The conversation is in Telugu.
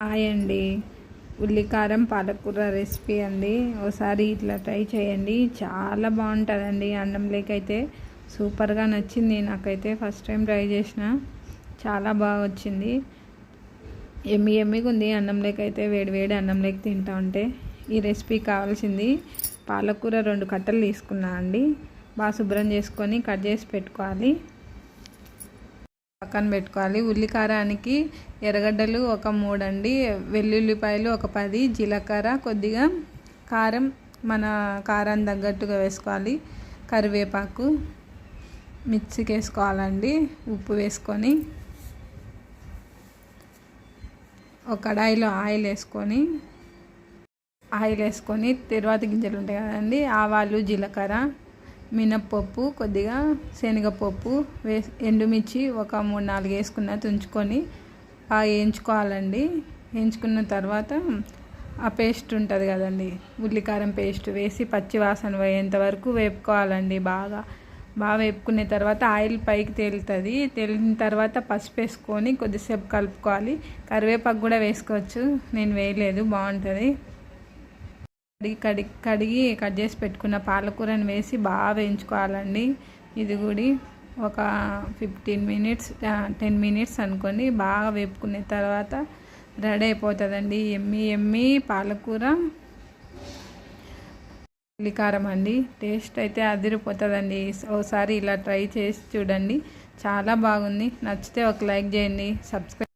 హాయ్ అండి. ఉల్లికారం పాలకూర రెసిపీ అండి. ఒకసారి ఇట్లా ట్రై చేయండి, చాలా బాగుంటుందండి. అన్నంలోకి అయితే సూపర్గా నచ్చింది నాకైతే. ఫస్ట్ టైం ట్రై చేసిన, చాలా బాగా వచ్చింది. ఎమ్మిగా ఉంది అన్నంలోకి అయితే. వేడి అన్నంలోకి తింటా ఉంటే. ఈ రెసిపీ కావాల్సింది పాలకూర 2 కట్టలు తీసుకున్నా అండి. బాగా శుభ్రం చేసుకొని కట్ చేసి పెట్టుకోవాలి, పక్కన పెట్టుకోవాలి. ఉల్లికారానికి ఎర్రగడ్డలు ఒక 3 అండి, వెల్లుల్లిపాయలు ఒక 10, జీలకర్ర, కొద్దిగా కారం మన కారాన్ని తగ్గట్టుగా వేసుకోవాలి, కరివేపాకు మిక్సీకి వేసుకోవాలండి. ఉప్పు వేసుకొని ఒక కడాయిలో ఆయిల్ వేసుకొని తర్వాత గింజలు ఉంటాయి కదండి, ఆవాలు, జీలకర్ర, మినప్పప్పు, కొద్దిగా శనగపప్పు ఎండుమిర్చి ఒక 3-4 వేసుకున్న తుంచుకొని వేయించుకోవాలండి. వేయించుకున్న తర్వాత ఆ పేస్ట్ ఉంటుంది కదండి, ఉల్లికారం పేస్ట్ వేసి పచ్చి వాసన పోయేంత వరకు వేపుకోవాలండి. బాగా వేపుకున్న తర్వాత ఆయిల్ పైకి తేలుతుంది. తేలిన తర్వాత పసుపు వేసుకొని కొద్దిసేపు కలుపుకోవాలి. కరివేపాకు కూడా వేసుకోవచ్చు, నేను వేయలేదు, బాగుంటుంది. కడిగి కట్ చేసి పెట్టుకున్న పాలకూరని వేసి బాగా వేయించుకోవాలండి. ఇది కూడా ఒక 10 మినిట్స్ అనుకోండి. బాగా వేపుకున్న తర్వాత రెడీ అయిపోతుందండి. ఎమ్మి పాలకూర ఉల్లికారం అండి. టేస్ట్ అయితే అదిరిపోతుందండి. ఒకసారి ఇలా ట్రై చేసి చూడండి, చాలా బాగుంది. నచ్చితే ఒక లైక్ చేయండి, సబ్స్క్రైబ్